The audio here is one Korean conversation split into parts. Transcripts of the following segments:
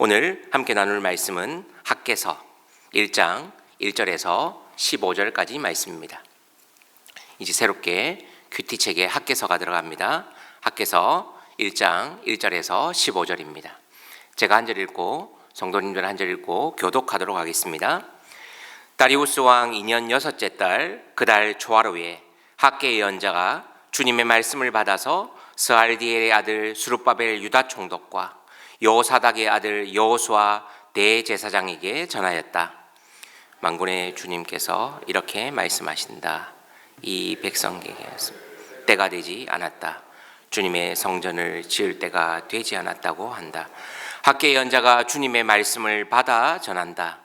오늘 함께 나눌 말씀은 학개서 1장 1절에서 15절까지 말씀입니다. 이제 새롭게 큐티책에 학개서가 들어갑니다. 학개서 1장 1절에서 15절입니다. 제가 한 절 읽고 성도님들 한 절 읽고 교독하도록 하겠습니다. 다리우스 왕 2년 6째 달 그 달 초하루에 학개의 연자가 주님의 말씀을 받아서 스알디엘의 아들 스룹바벨 유다 총독과 여호사닥의 아들 여호수아 대제사장에게 전하였다. 만군의 주님께서 이렇게 말씀하신다. 이 백성에게 때가 되지 않았다. 주님의 성전을 지을 때가 되지 않았다고 한다. 학개의 연자가 주님의 말씀을 받아 전한다.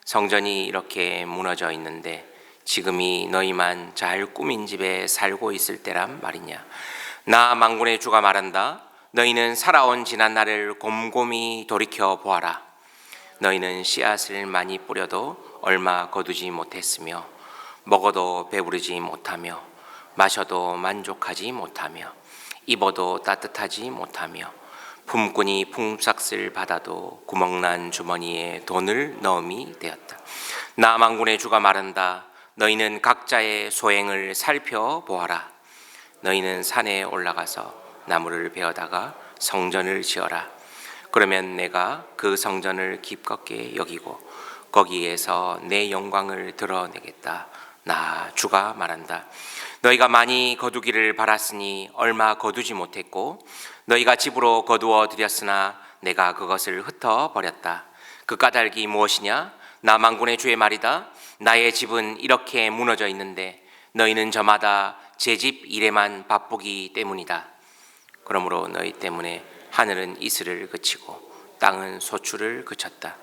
성전이 이렇게 무너져 있는데 지금이 너희만 잘 꾸민 집에 살고 있을 때란 말이냐. 나 만군의 주가 말한다. 너희는 살아온 지난 날을 곰곰이 돌이켜 보아라. 너희는 씨앗을 많이 뿌려도 얼마 거두지 못했으며 먹어도 배부르지 못하며 마셔도 만족하지 못하며 입어도 따뜻하지 못하며 품꾼이 품삯을 받아도 구멍난 주머니에 돈을 넣음이 되었다. 나 만군의 주가 말한다. 너희는 각자의 소행을 살펴보아라. 너희는 산에 올라가서 나무를 베어다가 성전을 지어라. 그러면 내가 그 성전을 기껍게 여기고 거기에서 내 영광을 드러내겠다. 나 주가 말한다. 너희가 많이 거두기를 바랐으니 얼마 거두지 못했고 너희가 집으로 거두어 들였으나 내가 그것을 흩어버렸다. 그 까닭이 무엇이냐? 나 만군의 주의 말이다. 나의 집은 이렇게 무너져 있는데 너희는 저마다 제 집 일에만 바쁘기 때문이다. 그러므로 너희 때문에 하늘은 이슬을 그치고 땅은 소출을 그쳤다.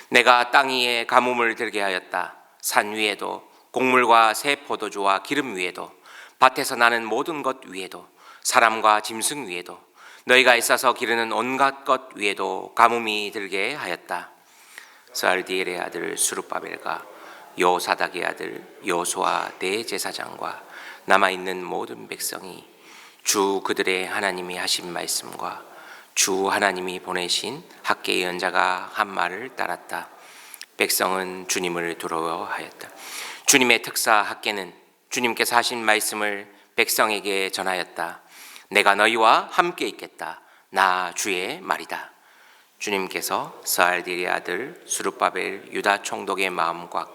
내가 땅 위에 가뭄을 들게 하였다. 산 위에도 곡물과 새 포도주와 기름 위에도 밭에서 나는 모든 것 위에도 사람과 짐승 위에도 너희가 애써서 기르는 온갖 것 위에도 가뭄이 들게 하였다. 스알디엘의 아들 스룹바벨과 여호사닥의 아들 여호수아 대제사장과 남아있는 모든 백성이 주 그들의 하나님이 하신 말씀과 주 하나님이 보내신 학개의 연자가 한 말을 따랐다. 백성은 주님을 두려워하였다. 주님의 특사 학개는 주님께서 하신 말씀을 백성에게 전하였다. 내가 너희와 함께 있겠다. 나 주의 말이다. 주님께서 스알디엘의 아들 스룹바벨 유다 총독의 마음과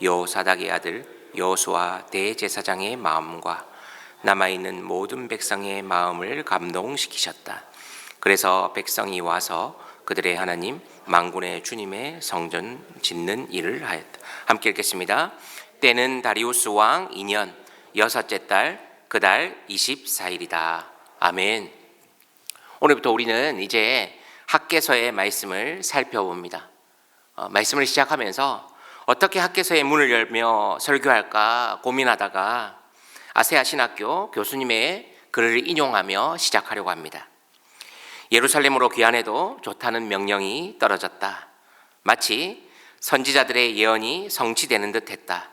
여호사닥의 아들 여호수아 대제사장의 마음과 남아있는 모든 백성의 마음을 감동시키셨다. 그래서 백성이 와서 그들의 하나님 만군의 주님의 성전 짓는 일을 하였다. 함께 읽겠습니다. 때는 다리우스 왕 2년 6째 달 그 달 24일이다. 아멘. 오늘부터 우리는 이제 학개서의 말씀을 살펴봅니다. 말씀을 시작하면서 어떻게 학개서의 문을 열며 설교할까 고민하다가 아세아 신학교 교수님의 글을 인용하며 시작하려고 합니다. 예루살렘으로 귀환해도 좋다는 명령이 떨어졌다. 마치 선지자들의 예언이 성취되는 듯 했다.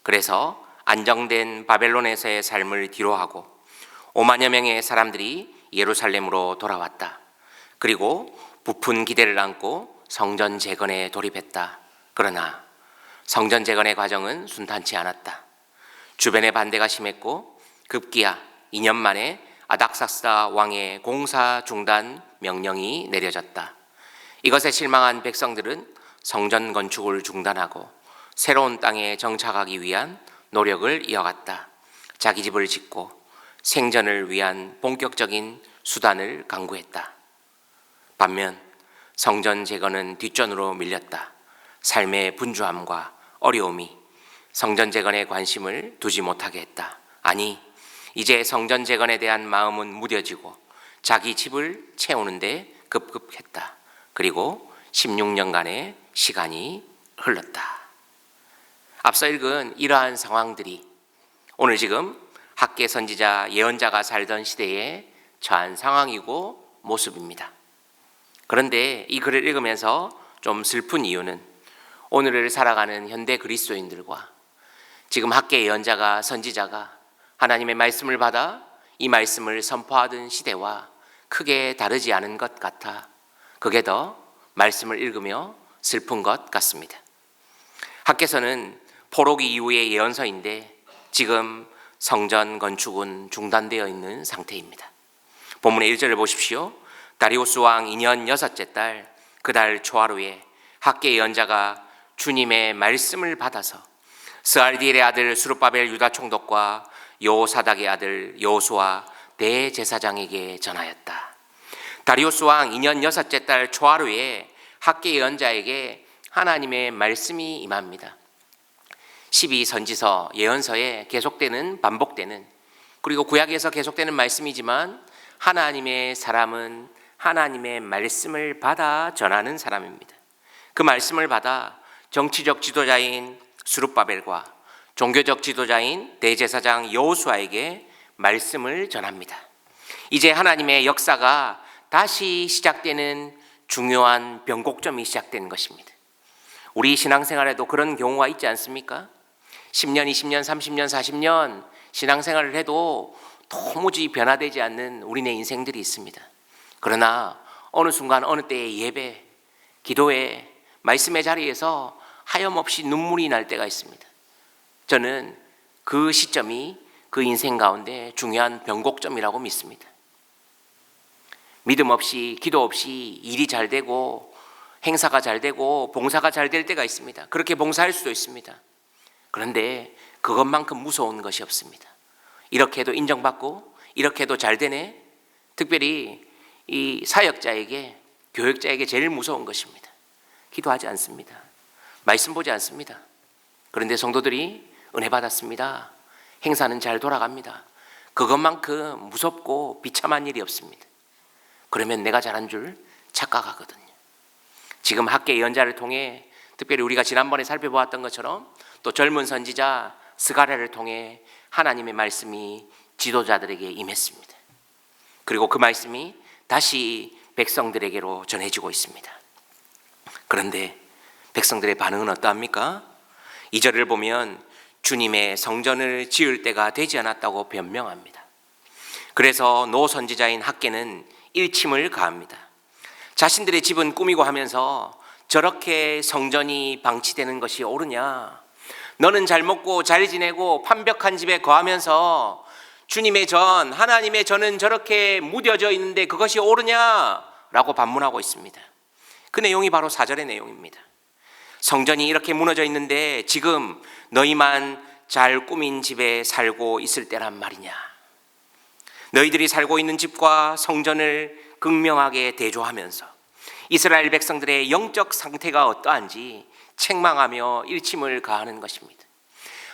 그래서 안정된 바벨론에서의 삶을 뒤로하고 5만여 명의 사람들이 예루살렘으로 돌아왔다. 그리고 부푼 기대를 안고 성전 재건에 돌입했다. 그러나 성전 재건의 과정은 순탄치 않았다. 주변의 반대가 심했고 급기야 2년 만에 아닥사스다 왕의 공사 중단 명령이 내려졌다. 이것에 실망한 백성들은 성전 건축을 중단하고 새로운 땅에 정착하기 위한 노력을 이어갔다. 자기 집을 짓고 생전을 위한 본격적인 수단을 강구했다. 반면 성전 재건은 뒷전으로 밀렸다. 삶의 분주함과 어려움이 성전 재건에 관심을 두지 못하게 했다. 아니, 이제 성전 재건에 대한 마음은 무뎌지고 자기 집을 채우는데 급급했다. 그리고 16년간의 시간이 흘렀다. 앞서 읽은 이러한 상황들이 오늘 지금 학개 선지자 예언자가 살던 시대에 처한 상황이고 모습입니다. 그런데 이 글을 읽으면서 좀 슬픈 이유는 오늘을 살아가는 현대 그리스도인들과 지금 학개 예언자가 선지자가 하나님의 말씀을 받아 이 말씀을 선포하던 시대와 크게 다르지 않은 것 같아 그게 더 말씀을 읽으며 슬픈 것 같습니다. 학개서는 포로기 이후의 예언서인데 지금 성전 건축은 중단되어 있는 상태입니다. 본문의 1절을 보십시오. 다리우스 왕 2년 6째 달 그 달 초하루에 학개 예언자가 주님의 말씀을 받아서 스알디엘의 아들 스룹바벨 유다 총독과 여호사닥의 아들 여호수아 대제사장에게 전하였다. 다리우스 왕 2년 6째 달 초하루에 학개 예언자에게 하나님의 말씀이 임합니다. 12선지서 예언서에 계속되는 반복되는, 그리고 구약에서 계속되는 말씀이지만 하나님의 사람은 하나님의 말씀을 받아 전하는 사람입니다. 그 말씀을 받아 정치적 지도자인 스룹바벨과 종교적 지도자인 대제사장 여호수아에게 말씀을 전합니다. 이제 하나님의 역사가 다시 시작되는 중요한 변곡점이 시작되는 것입니다. 우리 신앙생활에도 그런 경우가 있지 않습니까? 10년, 20년, 30년, 40년 신앙생활을 해도 도무지 변화되지 않는 우리네 인생들이 있습니다. 그러나 어느 순간 어느 때의 예배, 기도에, 말씀의 자리에서 하염없이 눈물이 날 때가 있습니다. 저는 그 시점이 그 인생 가운데 중요한 변곡점이라고 믿습니다. 믿음 없이, 기도 없이 일이 잘 되고 행사가 잘 되고 봉사가 잘 될 때가 있습니다. 그렇게 봉사할 수도 있습니다. 그런데 그것만큼 무서운 것이 없습니다. 이렇게 해도 인정받고 이렇게 해도 잘 되네. 특별히 이 사역자에게, 교역자에게 제일 무서운 것입니다. 기도하지 않습니다. 말씀 보지 않습니다. 그런데 성도들이 은혜 받았습니다. 행사는 잘 돌아갑니다. 그것만큼 무섭고 비참한 일이 없습니다. 그러면 내가 잘한 줄 착각하거든요. 지금 학개 예언자를 통해, 특별히 우리가 지난번에 살펴보았던 것처럼 또 젊은 선지자 스가랴를 통해 하나님의 말씀이 지도자들에게 임했습니다. 그리고 그 말씀이 다시 백성들에게로 전해지고 있습니다. 그런데 백성들의 반응은 어떠합니까? 2절을 보면 주님의 성전을 지을 때가 되지 않았다고 변명합니다. 그래서 노 선지자인 학개는 일침을 가합니다. 자신들의 집은 꾸미고 하면서 저렇게 성전이 방치되는 것이 옳으냐? 너는 잘 먹고 잘 지내고 판벽한 집에 거하면서 주님의 전, 하나님의 전은 저렇게 무뎌져 있는데 그것이 옳으냐라고 반문하고 있습니다. 그 내용이 바로 4절의 내용입니다. 성전이 이렇게 무너져 있는데 지금 너희만 잘 꾸민 집에 살고 있을 때란 말이냐? 너희들이 살고 있는 집과 성전을 극명하게 대조하면서 이스라엘 백성들의 영적 상태가 어떠한지 책망하며 일침을 가하는 것입니다.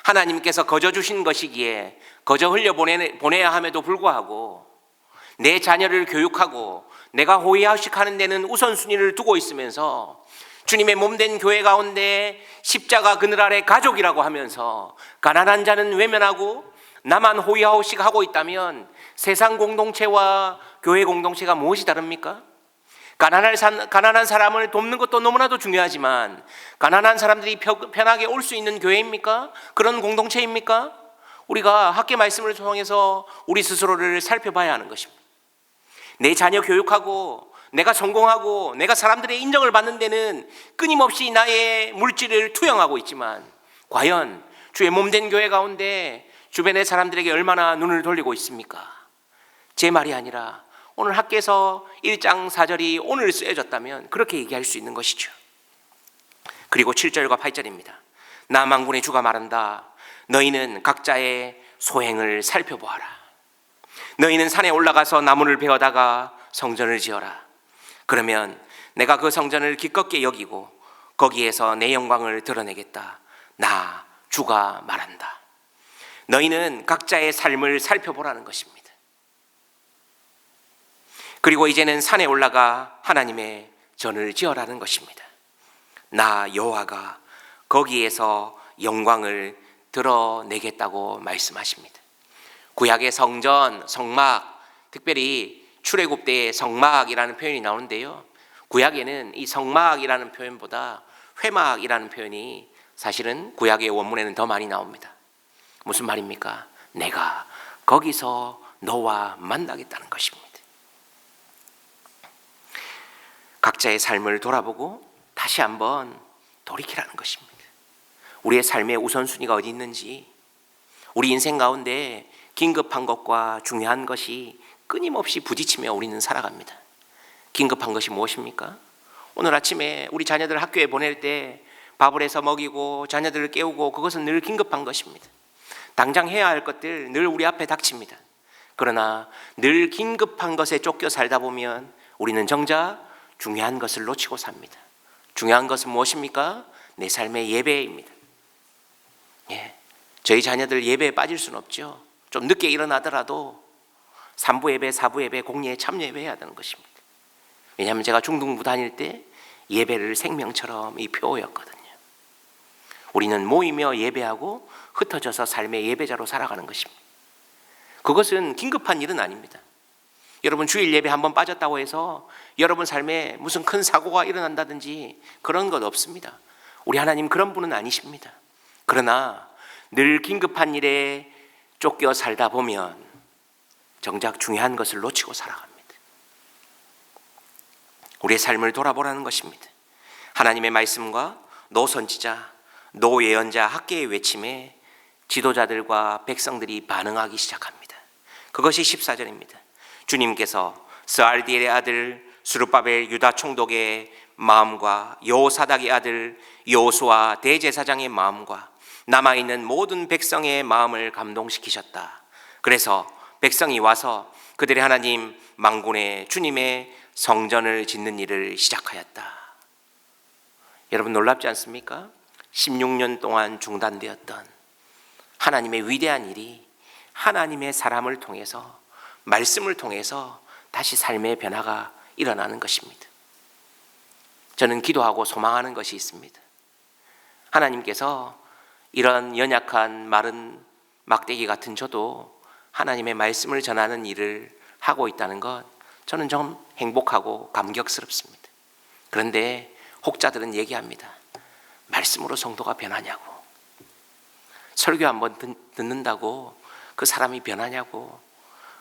하나님께서 거저 주신 것이기에 거저 흘려보내야 함에도 불구하고 내 자녀를 교육하고 내가 호의하식하는 데는 우선순위를 두고 있으면서 주님의 몸된 교회 가운데 십자가 그늘 아래 가족이라고 하면서 가난한 자는 외면하고 나만 호의하식하고 있다면 세상 공동체와 교회 공동체가 무엇이 다릅니까? 가난한 사람을 돕는 것도 너무나도 중요하지만 가난한 사람들이 편하게 올 수 있는 교회입니까? 그런 공동체입니까? 우리가 학계 말씀을 통해서 우리 스스로를 살펴봐야 하는 것입니다. 내 자녀 교육하고 내가 성공하고 내가 사람들의 인정을 받는 데는 끊임없이 나의 물질을 투영하고 있지만 과연 주의 몸된 교회 가운데 주변의 사람들에게 얼마나 눈을 돌리고 있습니까? 제 말이 아니라 오늘 학개서 1장 4절이 오늘 쓰여졌다면 그렇게 얘기할 수 있는 것이죠. 그리고 7절과 8절입니다. 나 만군의 주가 말한다. 너희는 각자의 소행을 살펴보아라. 너희는 산에 올라가서 나무를 베어다가 성전을 지어라. 그러면 내가 그 성전을 기껍게 여기고 거기에서 내 영광을 드러내겠다. 나 주가 말한다. 너희는 각자의 삶을 살펴보라는 것입니다. 그리고 이제는 산에 올라가 하나님의 전을 지어라는 것입니다. 나 여호와가 거기에서 영광을 드러내겠다고 말씀하십니다. 구약의 성전, 성막, 특별히 출애굽 때의 성막이라는 표현이 나오는데요. 구약에는 이 성막이라는 표현보다 회막이라는 표현이 사실은 구약의 원문에는 더 많이 나옵니다. 무슨 말입니까? 내가 거기서 너와 만나겠다는 것입니다. 각자의 삶을 돌아보고 다시 한번 돌이키라는 것입니다. 우리의 삶의 우선순위가 어디 있는지, 우리 인생 가운데 긴급한 것과 중요한 것이 끊임없이 부딪히며 우리는 살아갑니다. 긴급한 것이 무엇입니까? 오늘 아침에 우리 자녀들 학교에 보낼 때 밥을 해서 먹이고 자녀들을 깨우고, 그것은 늘 긴급한 것입니다. 당장 해야 할 것들 늘 우리 앞에 닥칩니다. 그러나 늘 긴급한 것에 쫓겨 살다 보면 우리는 정작 중요한 것을 놓치고 삽니다. 중요한 것은 무엇입니까? 내 삶의 예배입니다. 저희 자녀들 예배에 빠질 수는 없죠. 좀 늦게 일어나더라도 3부 예배, 4부 예배, 공예에 참여해야 되는 것입니다. 왜냐하면 제가 중등부 다닐 때 예배를 생명처럼 이 표어였거든요. 우리는 모이며 예배하고 흩어져서 삶의 예배자로 살아가는 것입니다. 그것은 긴급한 일은 아닙니다. 여러분 주일 예배 한번 빠졌다고 해서 여러분 삶에 무슨 큰 사고가 일어난다든지 그런 것 없습니다. 우리 하나님 그런 분은 아니십니다. 그러나 늘 긴급한 일에 쫓겨 살다 보면 정작 중요한 것을 놓치고 살아갑니다. 우리의 삶을 돌아보라는 것입니다. 하나님의 말씀과 노선지자, 노예언자 학계의 외침에 지도자들과 백성들이 반응하기 시작합니다. 그것이 14절입니다. 주님께서 스알디엘의 아들 스룹바벨 유다 총독의 마음과 여호사닥의 아들 여호수아 대제사장의 마음과 남아있는 모든 백성의 마음을 감동시키셨다. 그래서 백성이 와서 그들의 하나님 만군의 주님의 성전을 짓는 일을 시작하였다. 여러분 놀랍지 않습니까? 16년 동안 중단되었던 하나님의 위대한 일이 하나님의 사람을 통해서, 말씀을 통해서 다시 삶의 변화가 일어나는 것입니다. 저는 기도하고 소망하는 것이 있습니다. 하나님께서 이런 연약한 마른 막대기 같은 저도 하나님의 말씀을 전하는 일을 하고 있다는 것, 저는 좀 행복하고 감격스럽습니다. 그런데 혹자들은 얘기합니다. 말씀으로 성도가 변하냐고, 설교 한번 듣는다고 그 사람이 변하냐고,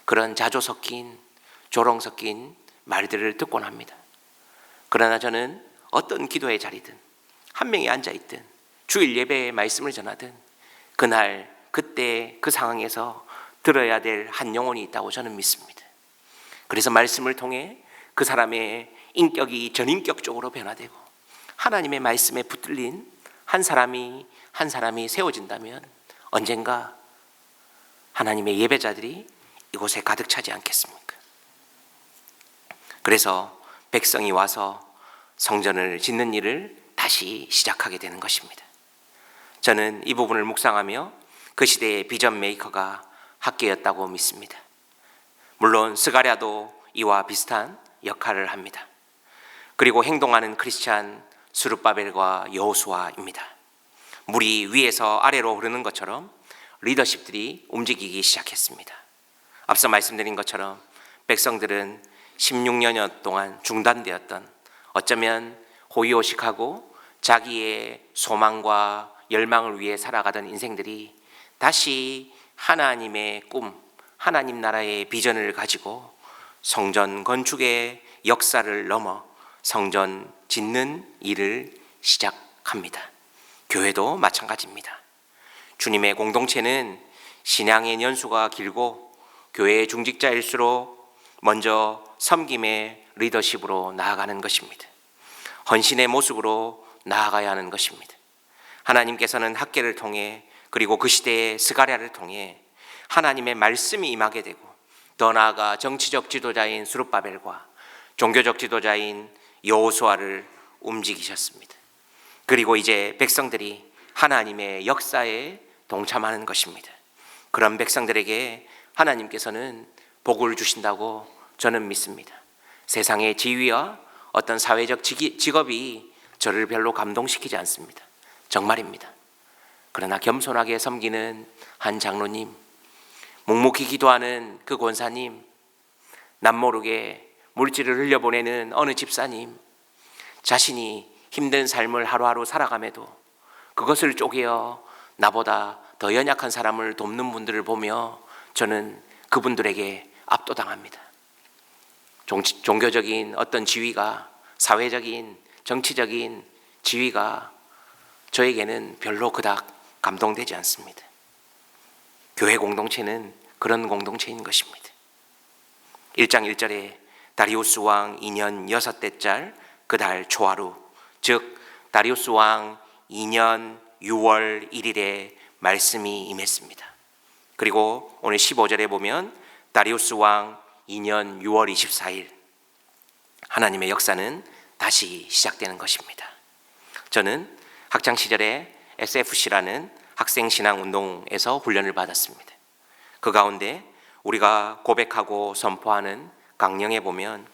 그런 자조 섞인 조롱 섞인 말들을 듣곤 합니다. 그러나 저는 어떤 기도의 자리든 한 명이 앉아있든 주일 예배의 말씀을 전하든 그날 그때 그 상황에서 들어야 될 한 영혼이 있다고 저는 믿습니다. 그래서 말씀을 통해 그 사람의 인격이 전인격적으로 변화되고 하나님의 말씀에 붙들린 한 사람이 세워진다면 언젠가 하나님의 예배자들이 이곳에 가득 차지 않겠습니까? 그래서 백성이 와서 성전을 짓는 일을 다시 시작하게 되는 것입니다. 저는 이 부분을 묵상하며 그 시대의 비전 메이커가 학개였다고 믿습니다. 물론 스가랴도 이와 비슷한 역할을 합니다. 그리고 행동하는 크리스찬 스룹바벨과 여호수아입니다. 물이 위에서 아래로 흐르는 것처럼 리더십들이 움직이기 시작했습니다. 앞서 말씀드린 것처럼 백성들은 16년여 동안 중단되었던, 어쩌면 호의호식하고 자기의 소망과 열망을 위해 살아가던 인생들이 다시 하나님의 꿈, 하나님 나라의 비전을 가지고 성전 건축의 역사를 넘어 성전 짓는 일을 시작합니다. 교회도 마찬가지입니다. 주님의 공동체는 신앙의 연수가 길고 교회의 중직자일수록 먼저 섬김의 리더십으로 나아가는 것입니다. 헌신의 모습으로 나아가야 하는 것입니다. 하나님께서는 학개를 통해, 그리고 그 시대의 스가랴를 통해 하나님의 말씀이 임하게 되고, 더 나아가 정치적 지도자인 스룹바벨과 종교적 지도자인 여호수아를 움직이셨습니다. 그리고 이제 백성들이 하나님의 역사에 동참하는 것입니다. 그런 백성들에게 하나님께서는 복을 주신다고 저는 믿습니다. 세상의 지위와 어떤 사회적 직업이 저를 별로 감동시키지 않습니다. 정말입니다. 그러나 겸손하게 섬기는 한 장로님, 묵묵히 기도하는 그 권사님, 남모르게 물질을 흘려보내는 어느 집사님, 자신이 힘든 삶을 하루하루 살아감에도 그것을 쪼개어 나보다 더 연약한 사람을 돕는 분들을 보며 저는 그분들에게 압도당합니다. 종교적인 어떤 지위가 사회적인, 정치적인 지위가 저에게는 별로 그닥 감동되지 않습니다. 교회 공동체는 그런 공동체인 것입니다. 1장 1절에 다리우스 왕 2년 6대 짤 그 달 초하루, 즉 다리우스 왕 2년 6월 1일에 말씀이 임했습니다. 그리고 오늘 15절에 보면 다리우스 왕 2년 6월 24일 하나님의 역사는 다시 시작되는 것입니다. 저는 학창 시절에 SFC라는 학생신앙운동에서 훈련을 받았습니다. 그 가운데 우리가 고백하고 선포하는 강령에 보면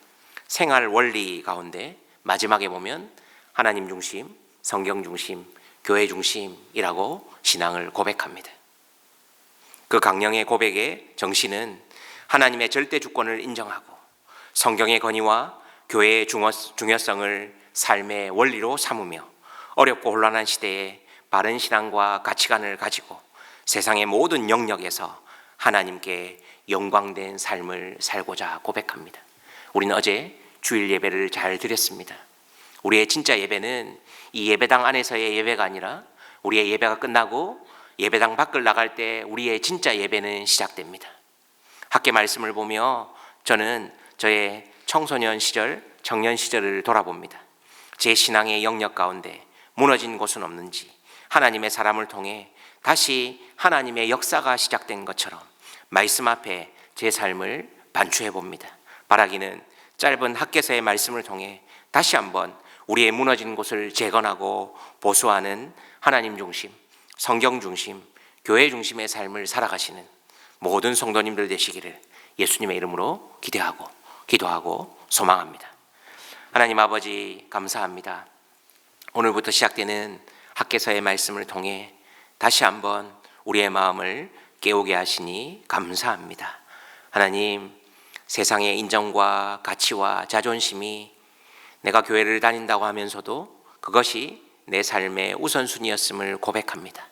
생활 원리 가운데 마지막에 보면 하나님 중심, 성경 중심, 교회 중심이라고 신앙을 고백합니다. 그 강령의 고백의 정신은 하나님의 절대 주권을 인정하고 성경의 권위와 교회의 중요성을 삶의 원리로 삼으며 어렵고 혼란한 시대에 바른 신앙과 가치관을 가지고 세상의 모든 영역에서 하나님께 영광된 삶을 살고자 고백합니다. 우리는 어제 주일 예배를 잘 드렸습니다. 우리의 진짜 예배는 이 예배당 안에서의 예배가 아니라 우리의 예배가 끝나고 예배당 밖을 나갈 때 우리의 진짜 예배는 시작됩니다. 학교 말씀을 보며 저는 저의 청소년 시절, 청년 시절을 돌아봅니다. 제 신앙의 영역 가운데 무너진 곳은 없는지 하나님의 사람을 통해 다시 하나님의 역사가 시작된 것처럼 말씀 앞에 제 삶을 반추해 봅니다. 바라기는 짧은 학개서의 말씀을 통해 다시 한번 우리의 무너진 곳을 재건하고 보수하는 하나님 중심, 성경 중심, 교회 중심의 삶을 살아가시는 모든 성도님들 되시기를 예수님의 이름으로 기도하고 소망합니다. 하나님 아버지 감사합니다. 오늘부터 시작되는 학개서의 말씀을 통해 다시 한번 우리의 마음을 깨우게 하시니 감사합니다. 하나님, 세상의 인정과 가치와 자존심이 내가 교회를 다닌다고 하면서도 그것이 내 삶의 우선순위였음을 고백합니다.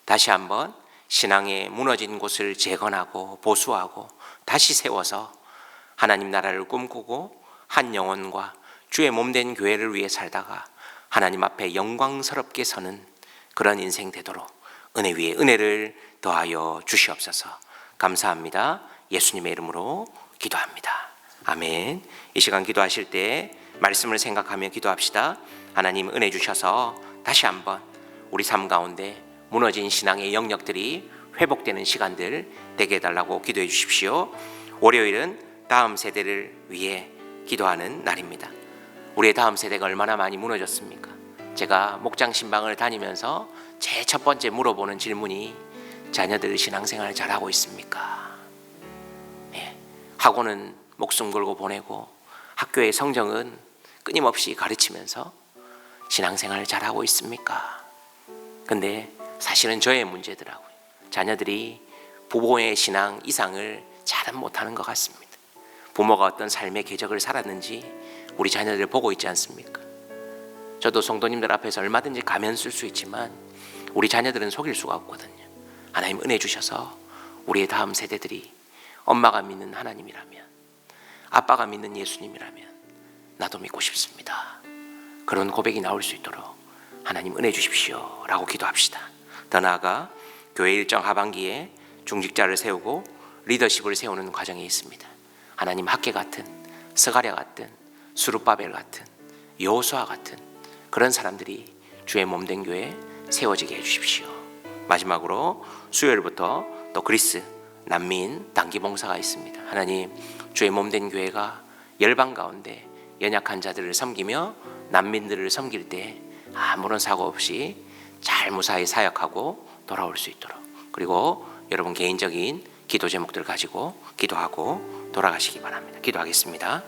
다시 한번 신앙의 무너진 곳을 재건하고 보수하고 다시 세워서 하나님 나라를 꿈꾸고 한 영혼과 주의 몸된 교회를 위해 살다가 하나님 앞에 영광스럽게 서는 그런 인생 되도록 은혜 위에 은혜를 더하여 주시옵소서. 감사합니다. 예수님의 이름으로 기도합니다. 아멘. 이 시간 기도하실 때 말씀을 생각하며 기도합시다. 하나님 은혜 주셔서 다시 한번 우리 삶 가운데 무너진 신앙의 영역들이 회복되는 시간들 되게 해달라고 기도해 주십시오. 월요일은 다음 세대를 위해 기도하는 날입니다. 우리의 다음 세대가 얼마나 많이 무너졌습니까? 제가 목장 신방을 다니면서 제 첫 번째 물어보는 질문이 자녀들 신앙생활 잘하고 있습니까? 학원은 목숨 걸고 보내고 학교의 성적은 끊임없이 가르치면서 신앙생활 잘하고 있습니까? 근데 사실은 저의 문제더라고요. 자녀들이 부모의 신앙 이상을 잘은 못하는 것 같습니다. 부모가 어떤 삶의 궤적을 살았는지 우리 자녀들 보고 있지 않습니까? 저도 성도님들 앞에서 얼마든지 가면 쓸 수 있지만 우리 자녀들은 속일 수가 없거든요. 하나님 은혜 주셔서 우리의 다음 세대들이 엄마가 믿는 하나님이라면, 아빠가 믿는 예수님이라면 나도 믿고 싶습니다. 그런 고백이 나올 수 있도록 하나님 은혜 주십시오 라고 기도합시다. 더 나아가 교회 일정 하반기에 중직자를 세우고 리더십을 세우는 과정에 있습니다. 하나님 학계 같은, 스가랴 같은, 수룹바벨 같은, 여호수아 같은 그런 사람들이 주의 몸된 교회에 세워지게 해주십시오. 마지막으로 수요일부터 또 그리스 난민 단기봉사가 있습니다. 하나님, 주의 몸된 교회가 열방 가운데 연약한 자들을 섬기며 난민들을 섬길 때 아무런 사고 없이 잘 무사히 사역하고 돌아올 수 있도록, 그리고 여러분 개인적인 기도 제목들 가지고 기도하고 돌아가시기 바랍니다. 기도하겠습니다.